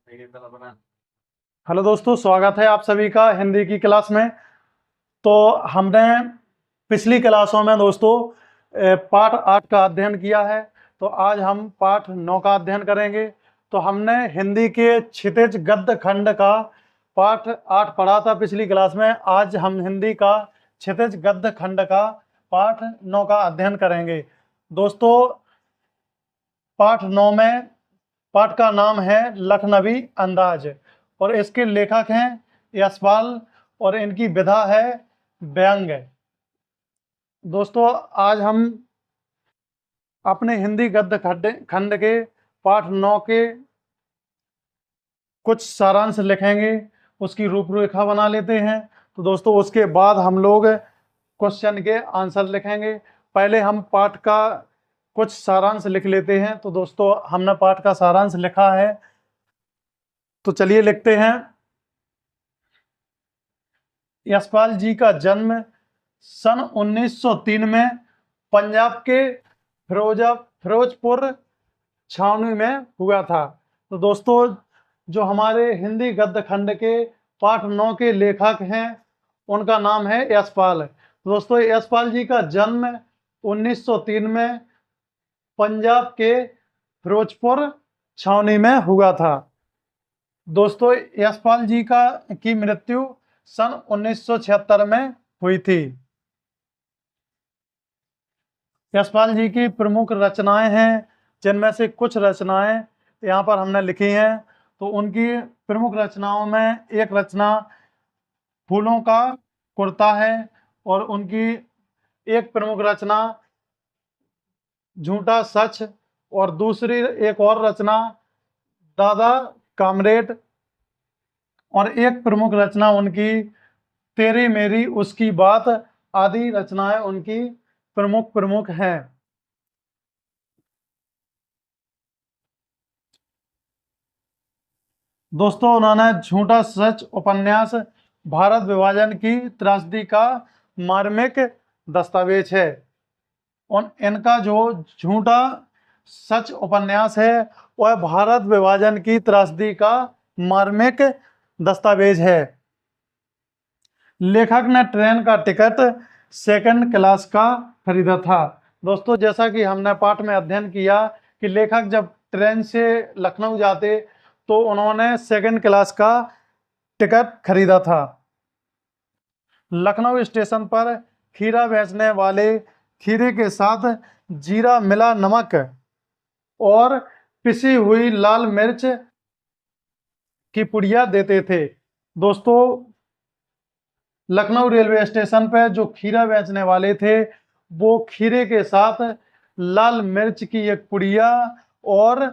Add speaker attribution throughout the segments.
Speaker 1: Hello दोस्तों, स्वागत है आप सभी का हिंदी की क्लास में। तो हमने पिछली क्लासों में दोस्तों पाठ 8 का अध्ययन किया है। तो आज हम पाठ 9 का अध्ययन करेंगे। तो हमने हिंदी के क्षितिज गद्य खंड का पाठ 8 पढ़ा था पिछली क्लास में। आज हम हिंदी का क्षितिज गद्य खंड का पाठ 9 का अध्ययन करेंगे। दोस्तों, पाठ 9 में पाठ का नाम है लखनवी अंदाज और इसके लेखक हैं यशपाल और इनकी विधा है व्यंग। दोस्तों, आज हम अपने हिंदी गद्य खंड के पाठ 9 के कुछ सारांश लिखेंगे, उसकी रूपरेखा बना लेते हैं। तो दोस्तों, उसके बाद हम लोग क्वेश्चन के आंसर लिखेंगे। पहले हम पाठ का कुछ सारांश लिख लेते हैं। तो दोस्तों, हमने पाठ का सारांश लिखा है, तो चलिए लिखते हैं। यशपाल जी का जन्म सन 1903 में पंजाब के फिरोजपुर छावनी में हुआ था। तो दोस्तों, जो हमारे हिंदी गद्य खंड के पाठ 9 के लेखक हैं उनका नाम है यशपाल। दोस्तों, यशपाल जी का जन्म 1903 में पंजाब के फिरोजपुर छावनी में हुआ था। दोस्तों, यशपाल जी की मृत्यु सन 1976 में हुई थी। यशपाल जी की प्रमुख रचनाएं हैं, जिनमें से कुछ रचनाएं यहाँ पर हमने लिखी हैं। तो उनकी प्रमुख रचनाओं में एक रचना फूलों का कुर्ता है और उनकी एक प्रमुख रचना झूठा सच और दूसरी एक और रचना दादा कामरेड और एक प्रमुख रचना उनकी तेरी मेरी उसकी बात आदि रचनाएं उनकी प्रमुख हैं। दोस्तों, उन्होंने झूठा सच उपन्यास भारत विभाजन की त्रासदी का मार्मिक दस्तावेज है। और इनका जो झूठा सच उपन्यास है वह भारत विभाजन की त्रासदी का मार्मिक दस्तावेज है। लेखक ने ट्रेन का टिकट सेकंड क्लास का खरीदा था। दोस्तों, जैसा कि हमने पाठ में अध्ययन किया कि लेखक जब ट्रेन से लखनऊ जाते तो उन्होंने सेकंड क्लास का टिकट खरीदा था। लखनऊ स्टेशन पर खीरा बेचने वाले खीरे के साथ जीरा मिला नमक और पिसी हुई लाल मिर्च की पुड़िया देते थे। दोस्तों, लखनऊ रेलवे स्टेशन पर जो खीरा बेचने वाले थे वो खीरे के साथ लाल मिर्च की एक पुड़िया और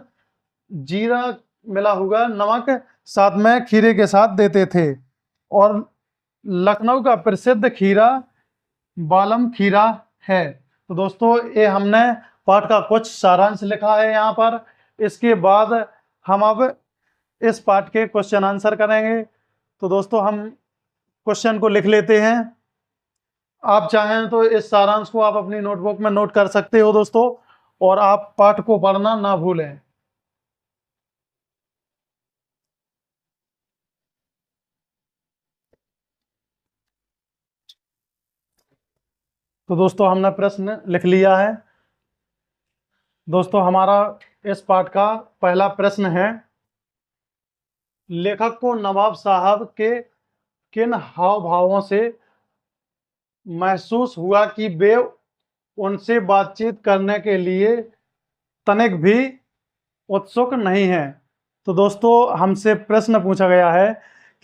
Speaker 1: जीरा मिला हुआ नमक साथ में खीरे के साथ देते थे। और लखनऊ का प्रसिद्ध खीरा बालम खीरा है। तो दोस्तों, ये हमने पाठ का कुछ सारांश लिखा है यहाँ पर। इसके बाद हम अब इस पाठ के क्वेश्चन आंसर करेंगे। तो दोस्तों, हम क्वेश्चन को लिख लेते हैं। आप चाहें तो इस सारांश को आप अपनी नोटबुक में नोट कर सकते हो दोस्तों, और आप पाठ को पढ़ना ना भूलें। तो दोस्तों, हमने प्रश्न लिख लिया है। दोस्तों, हमारा इस पाठ का पहला प्रश्न है, लेखक को नवाब साहब के किन हाव भावों से महसूस हुआ कि वे उनसे बातचीत करने के लिए तनिक भी उत्सुक नहीं हैं। तो दोस्तों, हमसे प्रश्न पूछा गया है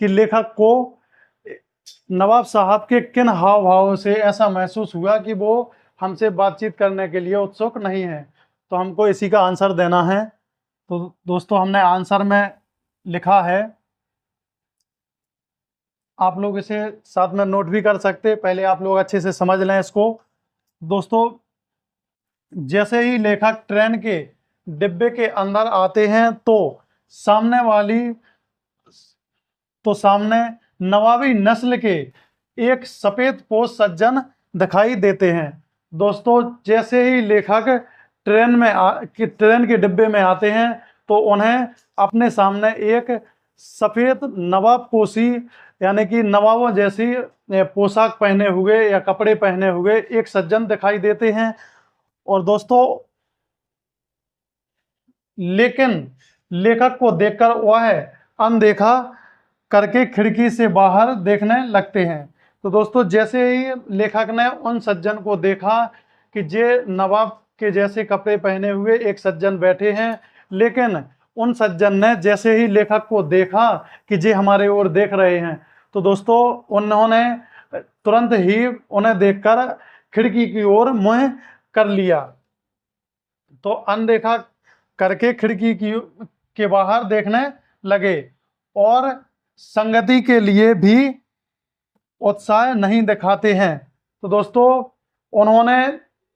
Speaker 1: कि लेखक को नवाब साहब के किन हाव भावों से ऐसा महसूस हुआ कि वो हमसे बातचीत करने के लिए उत्सुक नहीं है। तो हमको इसी का आंसर देना है। तो दोस्तों, हमने आंसर में लिखा है, आप लोग इसे साथ में नोट भी कर सकते, पहले आप लोग अच्छे से समझ लें इसको। दोस्तों, जैसे ही लेखक ट्रेन के डिब्बे के अंदर आते हैं तो सामने नवाबी नस्ल के एक सफेद पोश सज्जन दिखाई देते हैं। दोस्तों, जैसे ही लेखक ट्रेन के डिब्बे में आते हैं तो उन्हें अपने सामने एक सफ़ेद नवाब पोशी यानी कि नवाबों जैसी पोशाक पहने हुए या कपड़े पहने हुए एक सज्जन दिखाई देते हैं। और दोस्तों लेकिन लेखक को देखकर वह अनदेखा करके खिड़की से बाहर देखने लगते हैं। तो दोस्तों जैसे ही लेखक ने उन सज्जन को देखा कि जे नवाब के जैसे कपड़े पहने हुए एक सज्जन बैठे हैं, लेकिन उन सज्जन ने जैसे ही लेखक को देखा कि जे हमारे ओर देख रहे हैं, तो दोस्तों उन्होंने तुरंत ही उन्हें देखकर खिड़की की ओर मुंह कर लिया। तो अनदेखा करके खिड़की के बाहर देखने लगे और संगति के लिए भी उत्साह नहीं दिखाते हैं। तो दोस्तों उन्होंने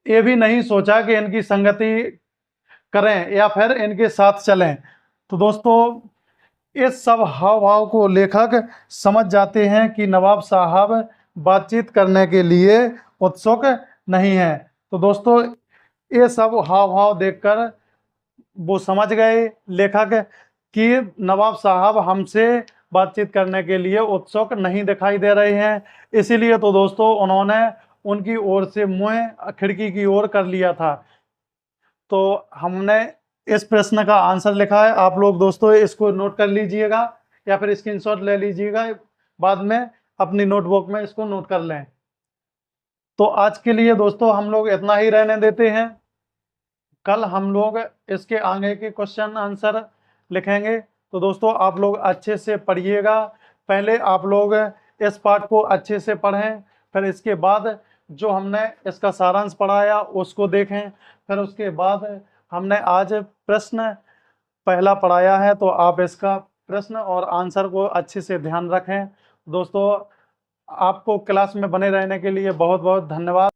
Speaker 1: ये भी नहीं सोचा कि इनकी संगति करें या फिर इनके साथ चलें। तो दोस्तों इस सब हाव भाव को लेखक समझ जाते हैं कि नवाब साहब बातचीत करने के लिए उत्सुक नहीं हैं। तो दोस्तों ये सब हाव भाव देखकर वो समझ गए लेखक कि नवाब साहब हमसे बातचीत करने के लिए उत्सुक नहीं दिखाई दे रहे हैं, इसीलिए तो दोस्तों उन्होंने उनकी ओर से मुंह खिड़की की ओर कर लिया था। तो हमने इस प्रश्न का आंसर लिखा है, आप लोग दोस्तों इसको नोट कर लीजिएगा या फिर स्क्रीनशॉट ले लीजिएगा, बाद में अपनी नोटबुक में इसको नोट कर लें। तो आज के लिए दोस्तों हम लोग इतना ही रहने देते हैं। कल हम लोग इसके आगे के क्वेश्चन आंसर लिखेंगे। तो दोस्तों आप लोग अच्छे से पढ़िएगा, पहले आप लोग इस पाठ को अच्छे से पढ़ें, फिर इसके बाद जो हमने इसका सारांश पढ़ाया उसको देखें, फिर उसके बाद हमने आज प्रश्न पहला पढ़ाया है तो आप इसका प्रश्न और आंसर को अच्छे से ध्यान रखें। दोस्तों आपको क्लास में बने रहने के लिए बहुत बहुत धन्यवाद।